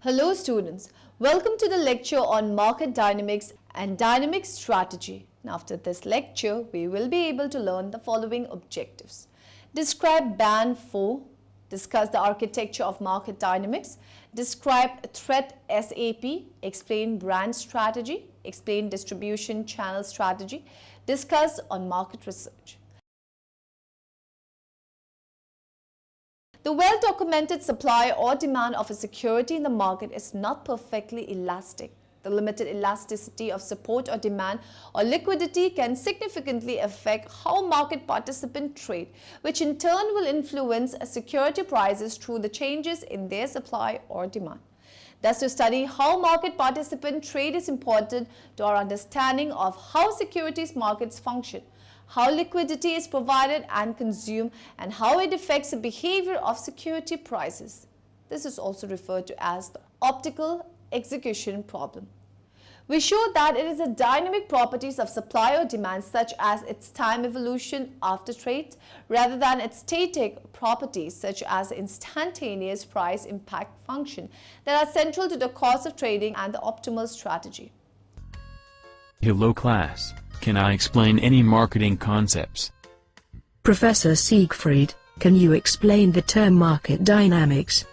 Hello students, welcome to the lecture on market dynamics and dynamic strategy. And after this lecture, we will be able to learn the following objectives. Describe band 4, discuss the architecture of market dynamics, describe threat SAP, explain brand strategy, explain distribution channel strategy, discuss on market research. The well-documented supply or demand of a security in the market is not perfectly elastic. The limited elasticity of support or demand or liquidity can significantly affect how market participants trade, which in turn will influence security prices through the changes in their supply or demand. Thus, to study how market participant trade is important to our understanding of how securities markets function, how liquidity is provided and consumed, and how it affects the behavior of security prices. This is also referred to as the optical execution problem. We show that it is the dynamic properties of supply or demand, such as its time evolution after trades, rather than its static properties, such as instantaneous price impact function, that are central to the cost of trading and the optimal strategy. Hello class, can I explain any marketing concepts? Professor Siegfried, can you explain the term market dynamics?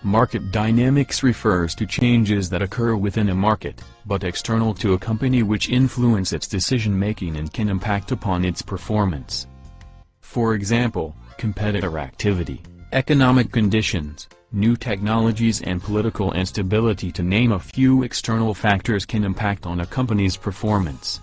Market dynamics refers to changes that occur within a market, but external to a company, which influence its decision-making and can impact upon its performance. For example, competitor activity, economic conditions, new technologies and political instability, to name a few external factors, can impact on a company's performance.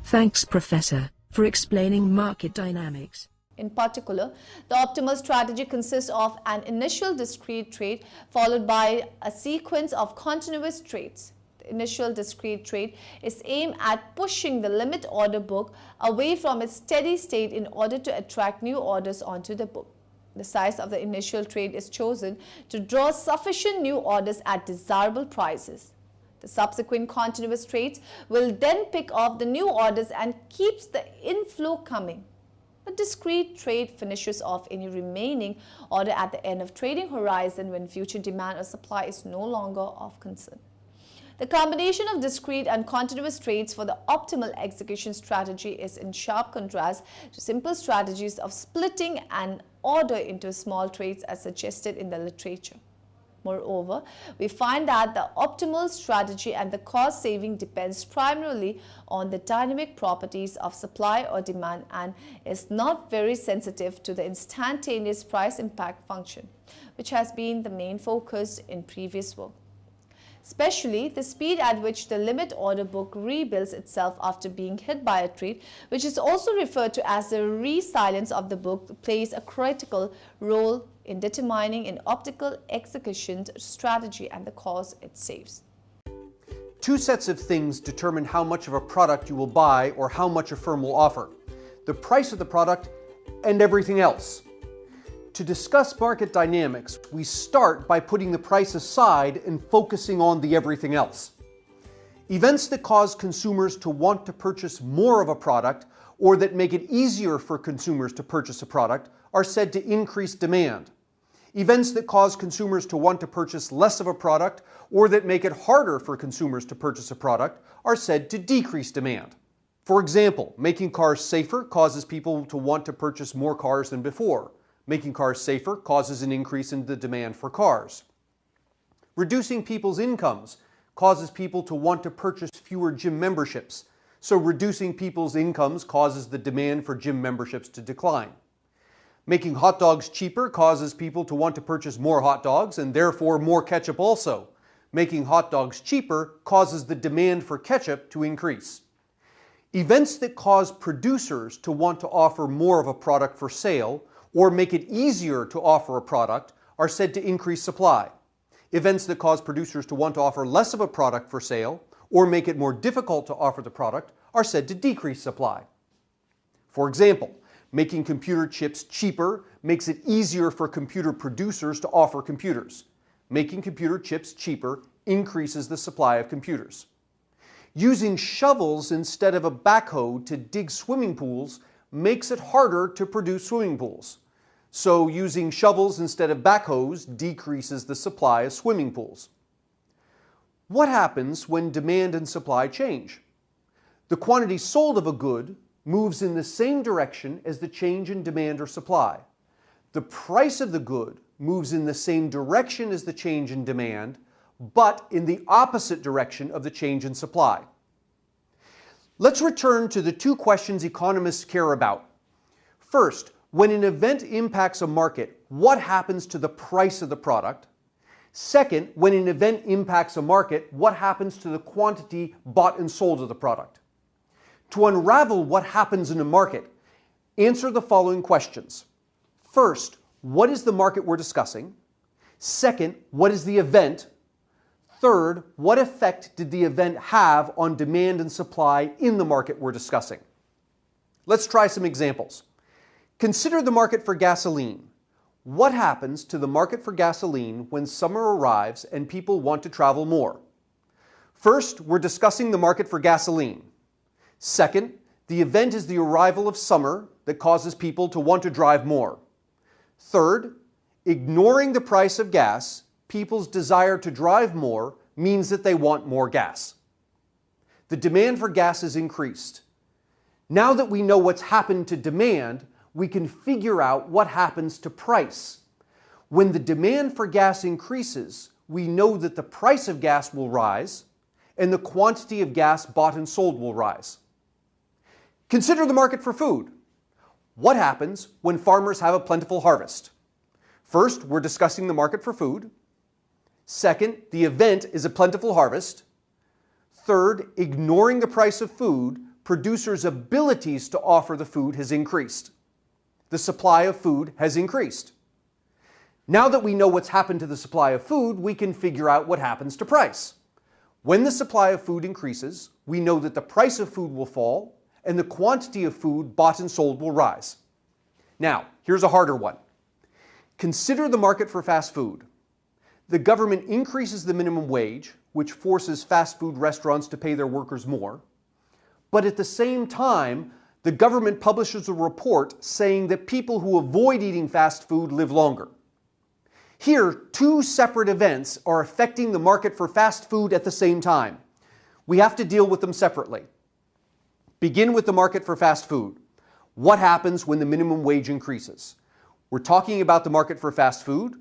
Thanks, Professor, for explaining market dynamics. In particular, the optimal strategy consists of an initial discrete trade followed by a sequence of continuous trades. The initial discrete trade is aimed at pushing the limit order book away from its steady state in order to attract new orders onto the book. The size of the initial trade is chosen to draw sufficient new orders at desirable prices. The subsequent continuous trades will then pick off the new orders and keeps the inflow coming. A discrete trade finishes off any remaining order at the end of trading horizon when future demand or supply is no longer of concern. The combination of discrete and continuous trades for the optimal execution strategy is in sharp contrast to simple strategies of splitting an order into small trades as suggested in the literature. Moreover, we find that the optimal strategy and the cost saving depends primarily on the dynamic properties of supply or demand and is not very sensitive to the instantaneous price impact function, which has been the main focus in previous work. Especially the speed at which the limit order book rebuilds itself after being hit by a trade, which is also referred to as the resilience of the book, plays a critical role in determining an optical execution strategy and the cost it saves. Two sets of things determine how much of a product you will buy or how much a firm will offer: the price of the product and everything else. To discuss market dynamics, we start by putting the price aside and focusing on the everything else. Events that cause consumers to want to purchase more of a product or that make it easier for consumers to purchase a product are said to increase demand. Events that cause consumers to want to purchase less of a product or that make it harder for consumers to purchase a product are said to decrease demand. For example, making cars safer causes people to want to purchase more cars than before. Making cars safer causes an increase in the demand for cars. Reducing people's incomes causes people to want to purchase fewer gym memberships, so reducing people's incomes causes the demand for gym memberships to decline. Making hot dogs cheaper causes people to want to purchase more hot dogs and therefore more ketchup also. Making hot dogs cheaper causes the demand for ketchup to increase. Events that cause producers to want to offer more of a product for sale or make it easier to offer a product are said to increase supply. Events that cause producers to want to offer less of a product for sale or make it more difficult to offer the product are said to decrease supply. For example, making computer chips cheaper makes it easier for computer producers to offer computers. Making computer chips cheaper increases the supply of computers. Using shovels instead of a backhoe to dig swimming pools makes it harder to produce swimming pools. So using shovels instead of backhoes decreases the supply of swimming pools. What happens when demand and supply change? The quantity sold of a good moves in the same direction as the change in demand or supply. The price of the good moves in the same direction as the change in demand, but in the opposite direction of the change in supply. Let's return to the two questions economists care about. First, when an event impacts a market, what happens to the price of the product? Second, when an event impacts a market, what happens to the quantity bought and sold of the product? To unravel what happens in a market, answer the following questions. First, what is the market we're discussing? Second, what is the event? Third, what effect did the event have on demand and supply in the market we're discussing? Let's try some examples. Consider the market for gasoline. What happens to the market for gasoline when summer arrives and people want to travel more? First, we're discussing the market for gasoline. Second, the event is the arrival of summer that causes people to want to drive more. Third, ignoring the price of gas, people's desire to drive more means that they want more gas. The demand for gas is increased. Now that we know what's happened to demand, we can figure out what happens to price. When the demand for gas increases, we know that the price of gas will rise and the quantity of gas bought and sold will rise. Consider the market for food. What happens when farmers have a plentiful harvest? First, we're discussing the market for food. Second, the event is a plentiful harvest. Third, ignoring the price of food, producers' abilities to offer the food has increased. The supply of food has increased. Now that we know what's happened to the supply of food, we can figure out what happens to price. When the supply of food increases, we know that the price of food will fall and the quantity of food bought and sold will rise. Now, here's a harder one. Consider the market for fast food. The government increases the minimum wage, which forces fast food restaurants to pay their workers more. But at the same time, the government publishes a report saying that people who avoid eating fast food live longer. Here, two separate events are affecting the market for fast food at the same time. We have to deal with them separately. Begin with the market for fast food. What happens when the minimum wage increases? We're talking about the market for fast food.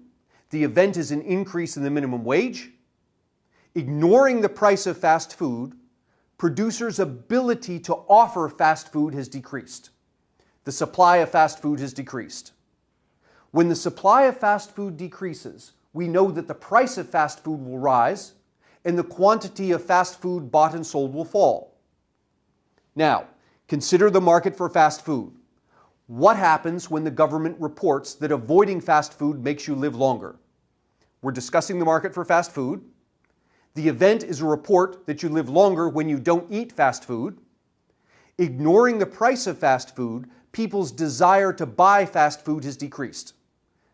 The event is an increase in the minimum wage. Ignoring the price of fast food, producers' ability to offer fast food has decreased. The supply of fast food has decreased. When the supply of fast food decreases, we know that the price of fast food will rise and the quantity of fast food bought and sold will fall. Now, consider the market for fast food. What happens when the government reports that avoiding fast food makes you live longer? We're discussing the market for fast food. The event is a report that you live longer when you don't eat fast food. Ignoring the price of fast food, people's desire to buy fast food has decreased.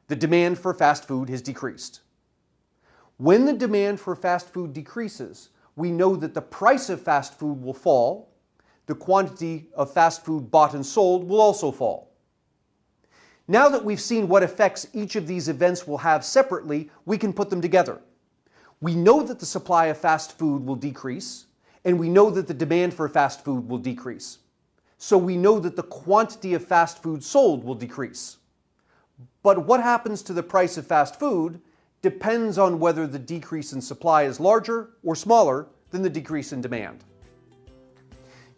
The demand for fast food has decreased. When the demand for fast food decreases, we know that the price of fast food will fall. The quantity of fast food bought and sold will also fall. Now that we've seen what effects each of these events will have separately, we can put them together. We know that the supply of fast food will decrease, and we know that the demand for fast food will decrease. So we know that the quantity of fast food sold will decrease. But what happens to the price of fast food depends on whether the decrease in supply is larger or smaller than the decrease in demand.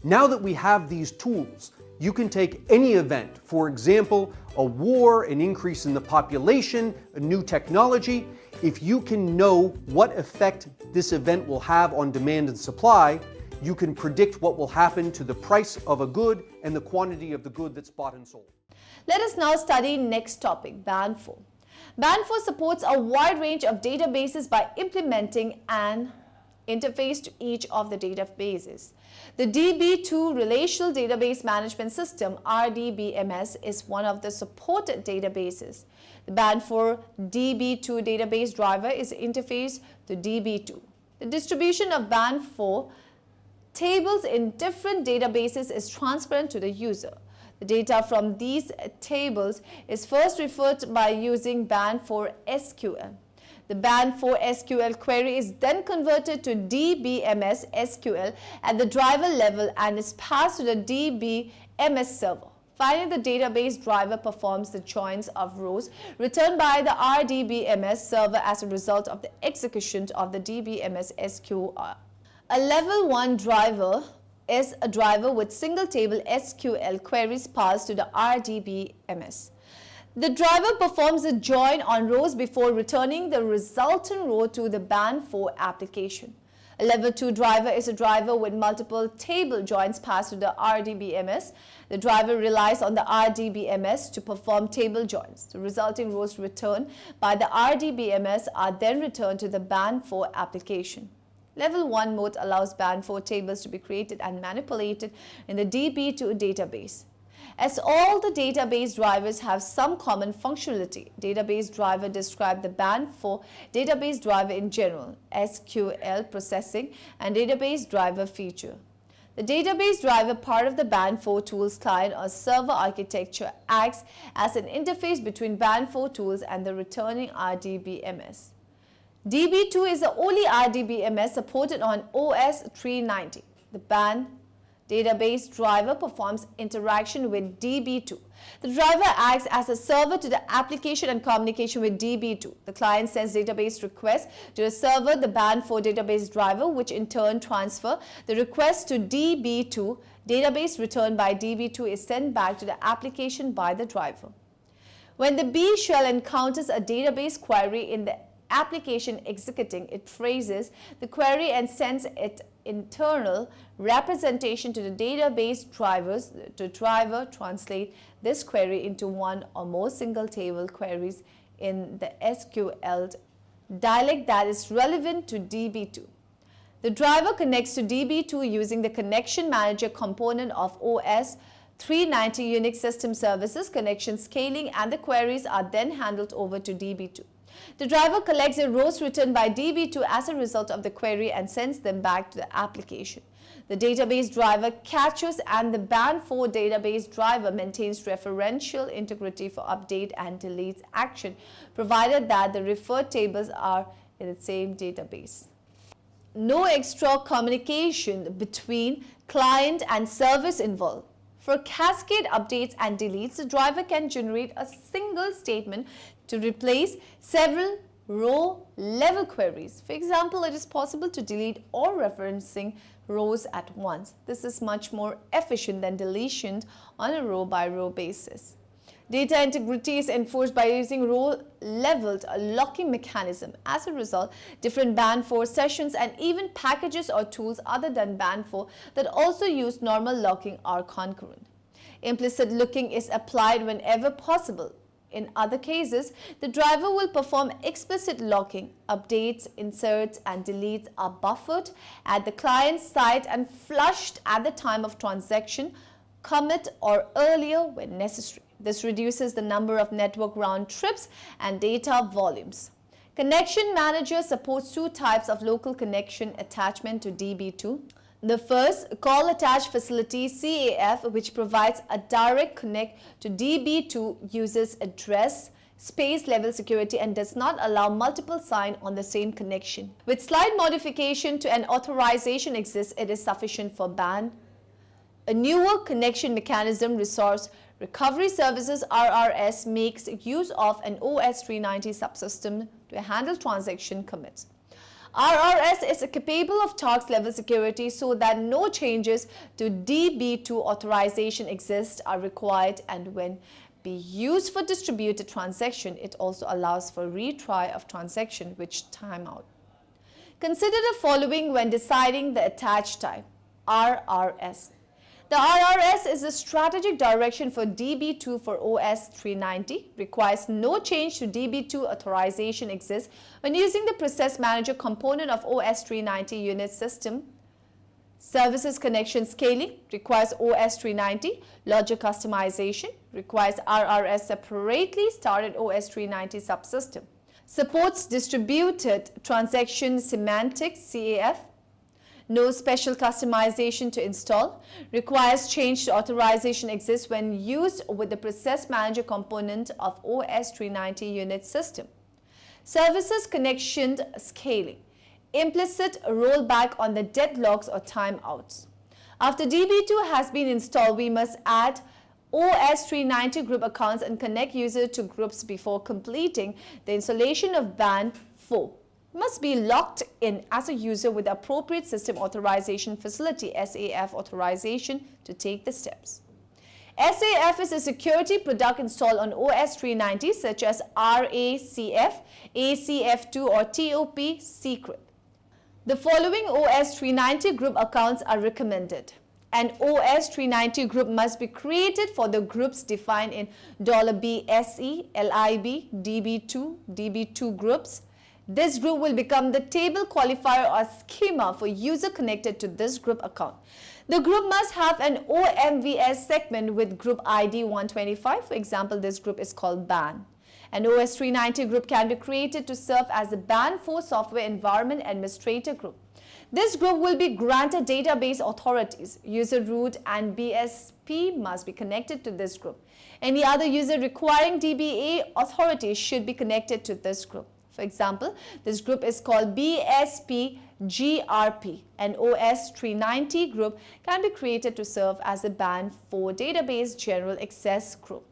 Now that we have these tools, you can take any event, for example, a war, an increase in the population, a new technology. If you can know what effect this event will have on demand and supply, you can predict what will happen to the price of a good and the quantity of the good that's bought and sold. Let us now study next topic, BAN4. BAN4 supports a wide range of databases by implementing an interface to each of the databases. The DB2 Relational Database Management System, RDBMS, is one of the supported databases. The BAN4 DB2 database driver is interface to DB2. The distribution of BAN4 tables in different databases is transparent to the user. The data from these tables is first referred by using BAN4 SQL. The band 4 SQL query is then converted to DBMS SQL at the driver level and is passed to the DBMS server. Finally, the database driver performs the joins of rows returned by the RDBMS server as a result of the execution of the DBMS SQL. A level 1 driver is a driver with single table SQL queries passed to the RDBMS. The driver performs a join on rows before returning the resultant row to the band 4 application. A level 2 driver is a driver with multiple table joins passed to the RDBMS. The driver relies on the RDBMS to perform table joins. The resulting rows returned by the RDBMS are then returned to the band 4 application. Level 1 mode allows band 4 tables to be created and manipulated in the DB2 database. As all the database drivers have some common functionality, database driver describe the band 4 database driver in general, SQL processing and database driver feature. The database driver part of the band 4 tools client or server architecture acts as an interface between band 4 tools and the returning RDBMS. DB2 is the only RDBMS supported on OS 390. The band database driver performs interaction with DB2. The driver acts as a server to the application and communication with DB2. The client sends database requests to the server, the band 4 database driver, which in turn transfer the request to DB2. Database returned by DB2 is sent back to the application by the driver. When the B shell encounters a database query in the application executing, it phrases the query and sends its internal representation to the database drivers. The driver translate this query into one or more single table queries in the SQL dialect that is relevant to DB2. The driver connects to DB2 using the connection manager component of OS 390 Unix system services. Connection scaling and the queries are then handled over to DB2. The driver collects the rows returned by DB2 as a result of the query and sends them back to the application. The database driver catches and the band 4 database driver maintains referential integrity for update and delete action, provided that the referred tables are in the same database. No extra communication between client and service involved. For cascade updates and deletes, the driver can generate a single statement to replace several row-level queries. For example, it is possible to delete all referencing rows at once. This is much more efficient than deletion on a row-by-row basis. Data integrity is enforced by using row-leveled locking mechanism. As a result, different band 4 sessions and even packages or tools other than band 4 that also use normal locking are concurrent. Implicit locking is applied whenever possible. In other cases, the driver will perform explicit locking. Updates, inserts, and deletes are buffered at the client side and flushed at the time of transaction, commit, or earlier when necessary. This reduces the number of network round trips and data volumes. Connection Manager supports two types of local connection attachment to DB2. The first, Call Attach Facility CAF, which provides a direct connect to DB2, uses address space level security and does not allow multiple sign on the same connection. With slight modification to an authorization exists, it is sufficient for band. A newer connection mechanism, Resource Recovery Services RRS, makes use of an OS 390 subsystem to handle transaction commits. RRS is capable of task level security so that no changes to DB2 authorization exist are required, and when be used for distributed transaction, it also allows for retry of transaction which timeout. Consider the following when deciding the attach type. RRS. The RRS is a strategic direction for DB2 for OS 390, requires no change to DB2 authorization exists when using the Process Manager component of OS 390 Unix system. Services connection scaling requires OS 390, logic customization requires RRS separately started OS 390 subsystem. Supports distributed transaction semantics CAF. No special customization to install. Requires change to authorization exists when used with the Process Manager component of OS 390 Unix system. services connection scaling, implicit rollback on the deadlocks or timeouts. After DB2 has been installed, we must add OS 390 group accounts and connect user to groups before completing the installation of band 4. Must be logged in as a user with the appropriate system authorization facility SAF authorization to take the steps. SAF is a security product installed on OS 390 such as RACF, ACF2 or TOP Secret. The following OS 390 group accounts are recommended. An OS 390 group must be created for the groups defined in $BSE, LIB, DB2, DB2 groups. This group will become the table qualifier or schema for user connected to this group account. The group must have an OMVS segment with group ID 125. For example, this group is called BAN. An OS 390 group can be created to serve as the BAN 4 Software Environment Administrator group. This group will be granted database authorities. User root and BSP must be connected to this group. Any other user requiring DBA authority should be connected to this group. For example, this group is called BSP GRP. An OS 390 group can be created to serve as a BAN 4 Database General Access group.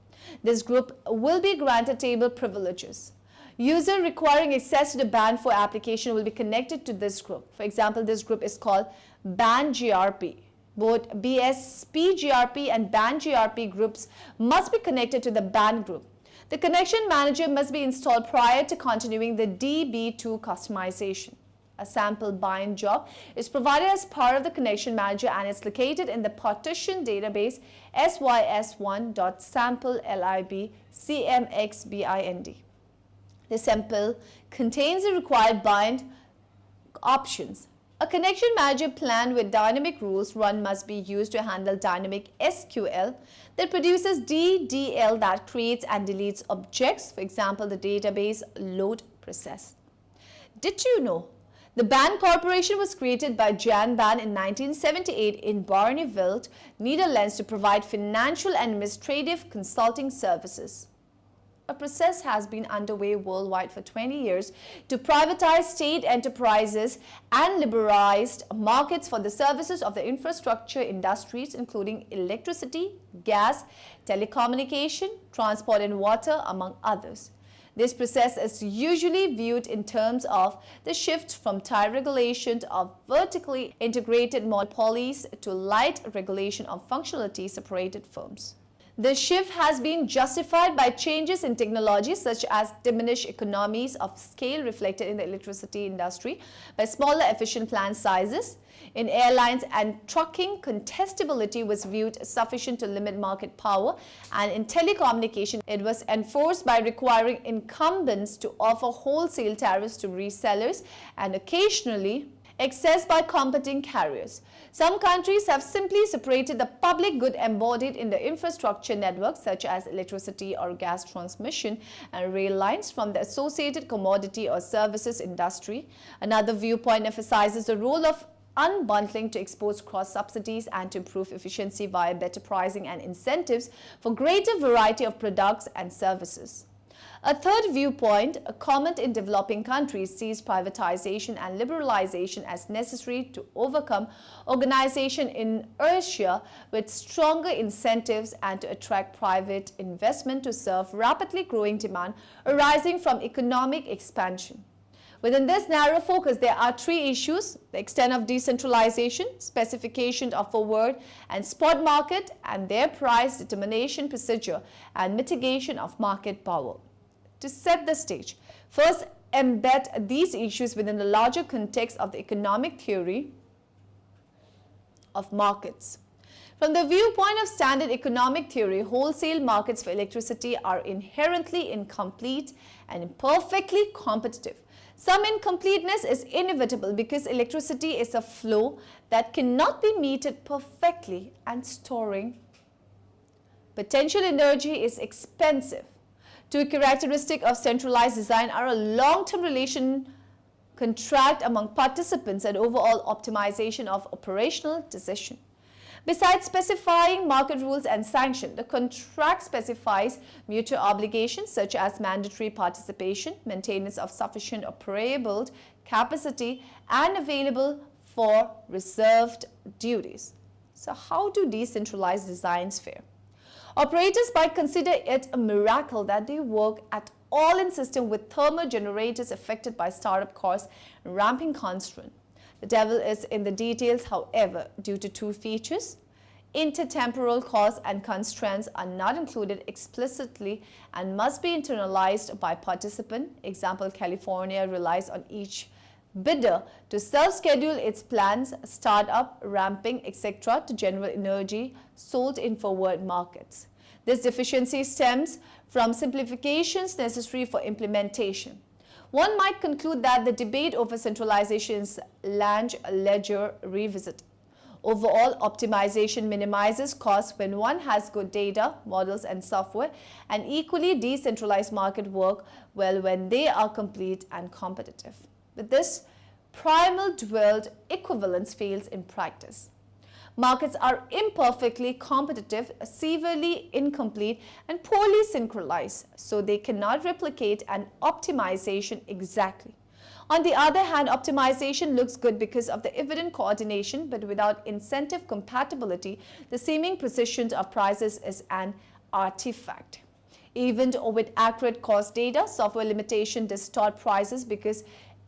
This group will be granted table privileges. User requiring access to the BAN 4 application will be connected to this group. For example, this group is called BAN GRP. Both BSP GRP and BAN GRP groups must be connected to the BAN group. The connection manager must be installed prior to continuing the DB2 customization. A sample bind job is provided as part of the connection manager and is located in the partition database sys1.sample.lib.cmxbind. The sample contains the required bind options. A connection manager planned with dynamic rules run must be used to handle dynamic SQL that produces DDL that creates and deletes objects, for example, the database load process. Did you know? The BAN Corporation was created by Jan Ban in 1978 in Barneveld, Netherlands to provide financial and administrative consulting services. A process has been underway worldwide for 20 years to privatize state enterprises and liberalize markets for the services of the infrastructure industries, including electricity, gas, telecommunication, transport and water, among others. This process is usually viewed in terms of the shift from tight regulation of vertically integrated monopolies to light regulation of functionality separated firms. The shift has been justified by changes in technology such as diminished economies of scale reflected in the electricity industry by smaller efficient plant sizes. In airlines and trucking, contestability was viewed sufficient to limit market power, and in telecommunication, it was enforced by requiring incumbents to offer wholesale tariffs to resellers and occasionally accessed by competing carriers. Some countries have simply separated the public good embodied in the infrastructure network, such as electricity or gas transmission and rail lines, from the associated commodity or services industry. Another viewpoint emphasizes the role of unbundling to expose cross-subsidies and to improve efficiency via better pricing and incentives for greater variety of products and services. A third viewpoint, a comment in developing countries, sees privatization and liberalization as necessary to overcome organization inertia with stronger incentives and to attract private investment to serve rapidly growing demand arising from economic expansion. Within this narrow focus, there are three issues: the extent of decentralization, specification of forward and spot market, and their price determination procedure, and mitigation of market power. To set the stage, first embed these issues within the larger context of the economic theory of markets. From the viewpoint of standard economic theory, wholesale markets for electricity are inherently incomplete and imperfectly competitive. Some incompleteness is inevitable because electricity is a flow that cannot be metered perfectly, and storing potential energy is expensive. Two characteristics of centralized design are a long-term relation contract among participants and overall optimization of operational decision. Besides specifying market rules and sanction, the contract specifies mutual obligations such as mandatory participation, maintenance of sufficient operable capacity, and available for reserved duties. So how do decentralized designs fare? Operators might consider it a miracle that they work at all in system with thermal generators affected by startup costs and ramping constraint. The devil is in the details, however, due to two features. Intertemporal costs and constraints are not included explicitly and must be internalized by participant. Example, California relies on each bidder to self-schedule its plans, startup, ramping, etc. to generate energy sold in forward markets. This deficiency stems from simplifications necessary for implementation. One might conclude that the debate over centralization is large ledger revisited. Overall, optimization minimizes costs when one has good data, models, and software, and equally decentralized market work well when they are complete and competitive. With this, primal dual equivalence fails in practice. Markets are imperfectly competitive, severely incomplete, and poorly synchronized, so they cannot replicate an optimization exactly. On the other hand, optimization looks good because of the evident coordination, but without incentive compatibility, the seeming precision of prices is an artifact. Even with accurate cost data, software limitation distort prices because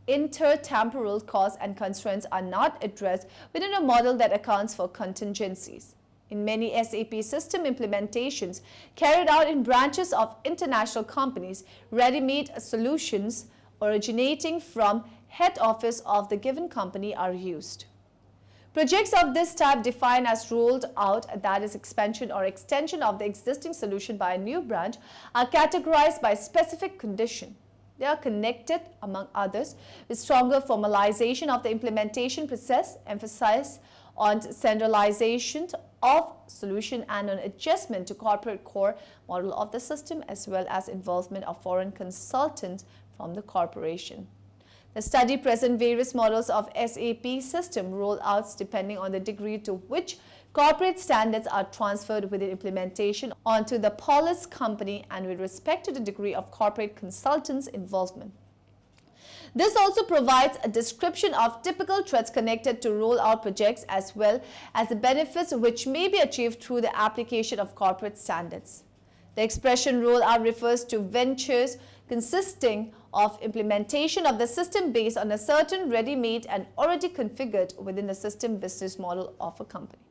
intertemporal costs and constraints are not addressed within a model that accounts for contingencies. In many SAP system implementations carried out in branches of international companies, ready-made solutions originating from head office of the given company are used. Projects of this type defined as rolled out, that is expansion or extension of the existing solution by a new branch, are categorized by specific condition. They are connected, among others, with stronger formalization of the implementation process, emphasis on centralization of solution and on adjustment to corporate core model of the system, as well as involvement of foreign consultants from the corporation. The study presents various models of SAP system rollouts depending on the degree to which corporate standards are transferred within implementation onto the Polis company and with respect to the degree of corporate consultants' involvement. This also provides a description of typical threats connected to rollout projects as well as the benefits which may be achieved through the application of corporate standards. The expression rollout refers to ventures consisting of implementation of the system based on a certain ready-made and already configured within the system business model of a company.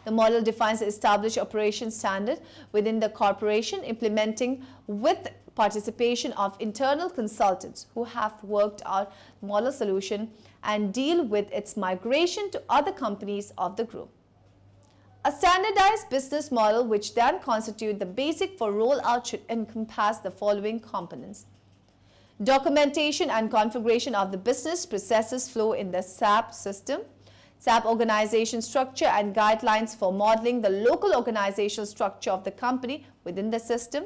The model defines the established operation standard within the corporation, implementing with participation of internal consultants who have worked out model solution and deal with its migration to other companies of the group. A standardized business model which then constitutes the basic for rollout should encompass the following components. Documentation and configuration of the business processes flow in the SAP system. SAP organization structure and guidelines for modeling the local organizational structure of the company within the system.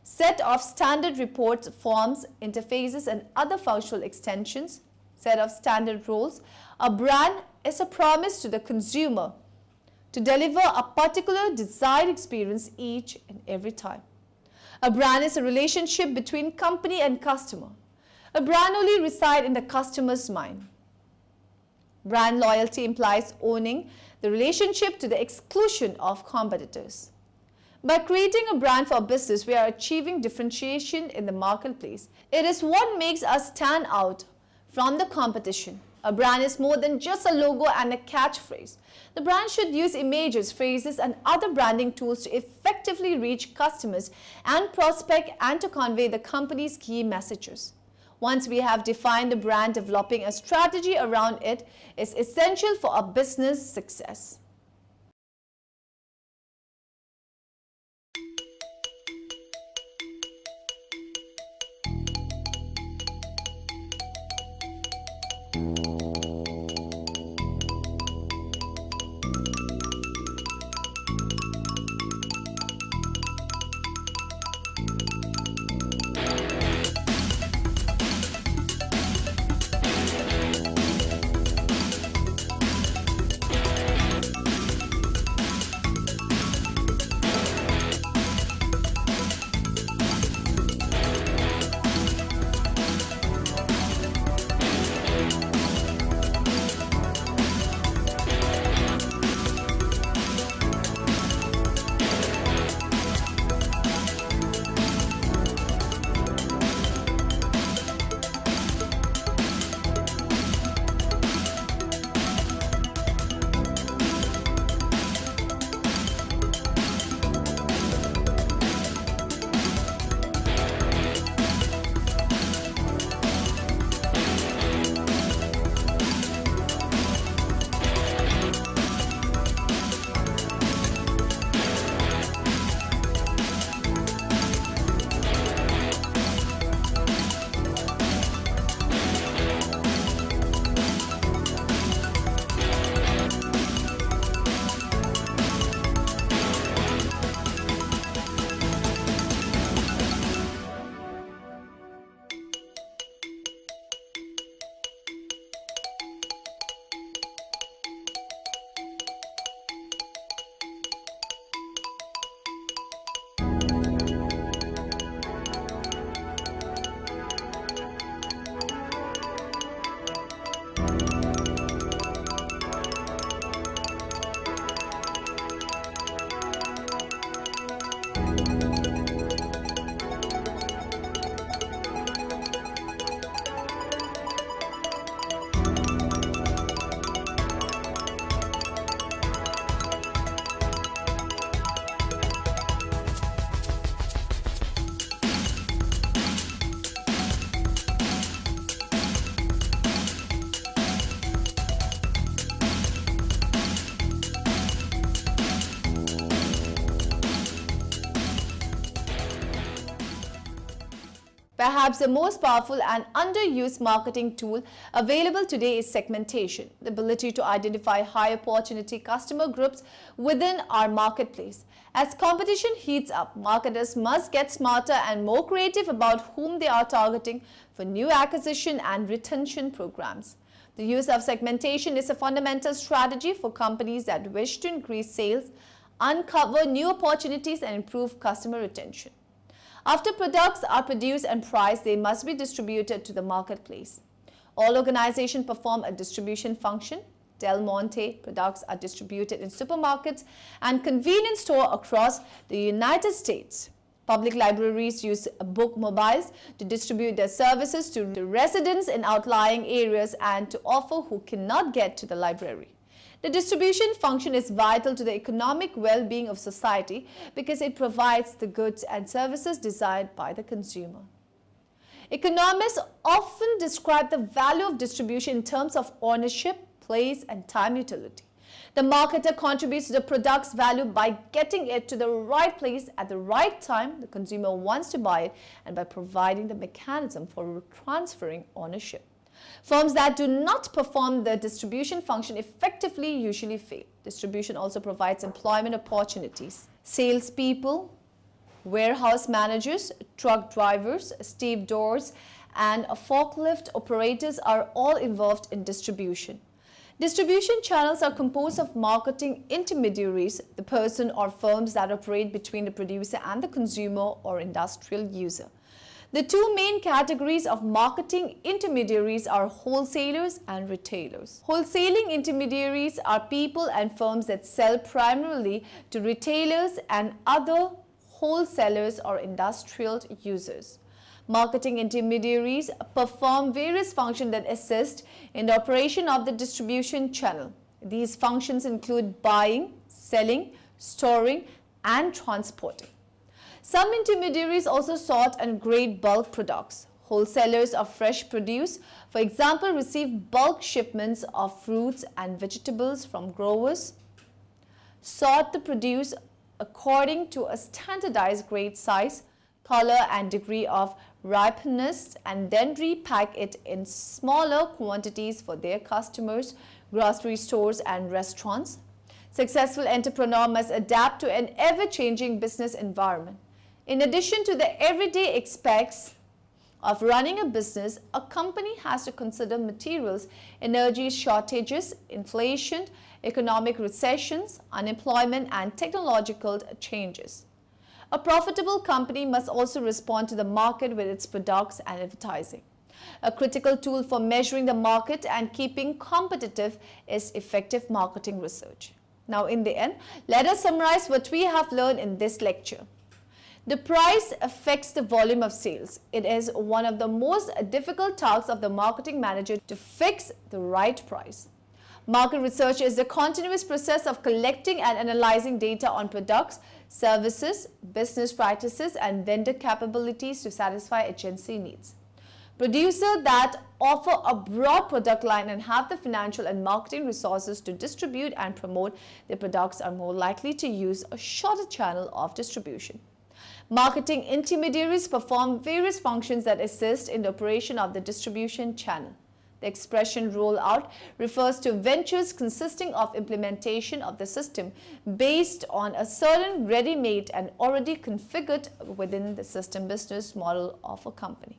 Set of standard reports, forms, interfaces, and other functional extensions. Set of standard roles. A brand is a promise to the consumer to deliver a particular desired experience each and every time. A brand is a relationship between company and customer. A brand only resides in the customer's mind. Brand loyalty implies owning the relationship to the exclusion of competitors. By creating a brand for a business, we are achieving differentiation in the marketplace. It is what makes us stand out from the competition. A brand is more than just a logo and a catchphrase. The brand should use images, phrases, and other branding tools to effectively reach customers and prospect and to convey the company's key messages. Once we have defined the brand, developing a strategy around it is essential for our business success. Perhaps the most powerful and underused marketing tool available today is segmentation, the ability to identify high opportunity customer groups within our marketplace. As competition heats up, marketers must get smarter and more creative about whom they are targeting for new acquisition and retention programs. The use of segmentation is a fundamental strategy for companies that wish to increase sales, uncover new opportunities, and improve customer retention. After products are produced and priced, they must be distributed to the marketplace. All organizations perform a distribution function. Del Monte products are distributed in supermarkets and convenience stores across the United States. Public libraries use book mobiles to distribute their services to residents in outlying areas and to offer who cannot get to the library. The distribution function is vital to the economic well-being of society because it provides the goods and services desired by the consumer. Economists often describe the value of distribution in terms of ownership, place, and time utility. The marketer contributes to the product's value by getting it to the right place at the right time the consumer wants to buy it and by providing the mechanism for transferring ownership. Firms that do not perform the distribution function effectively usually fail. Distribution also provides employment opportunities. Salespeople, warehouse managers, truck drivers, stevedores, and forklift operators are all involved in distribution. Distribution channels are composed of marketing intermediaries, the person or firms that operate between the producer and the consumer or industrial user. The two main categories of marketing intermediaries are wholesalers and retailers. Wholesaling intermediaries are people and firms that sell primarily to retailers and other wholesalers or industrial users. Marketing intermediaries perform various functions that assist in the operation of the distribution channel. These functions include buying, selling, storing, and transporting. Some intermediaries also sort and grade bulk products. Wholesalers of fresh produce, for example, receive bulk shipments of fruits and vegetables from growers, sort the produce according to a standardized grade size, color, and degree of ripeness, and then repack it in smaller quantities for their customers, grocery stores, and restaurants. Successful entrepreneur must adapt to an ever-changing business environment. In addition to the everyday aspects of running a business, a company has to consider materials, energy shortages, inflation, economic recessions, unemployment, and technological changes. A profitable company must also respond to the market with its products and advertising. A critical tool for measuring the market and keeping competitive is effective marketing research. Now, in the end, let us summarize what we have learned in this lecture. The price affects the volume of sales. It is one of the most difficult tasks of the marketing manager to fix the right price. Market research is the continuous process of collecting and analyzing data on products, services, business practices, and vendor capabilities to satisfy agency needs. Producers that offer a broad product line and have the financial and marketing resources to distribute and promote their products are more likely to use a shorter channel of distribution. Marketing intermediaries perform various functions that assist in the operation of the distribution channel. The expression rollout refers to ventures consisting of implementation of the system based on a certain ready-made and already configured within the system business model of a company.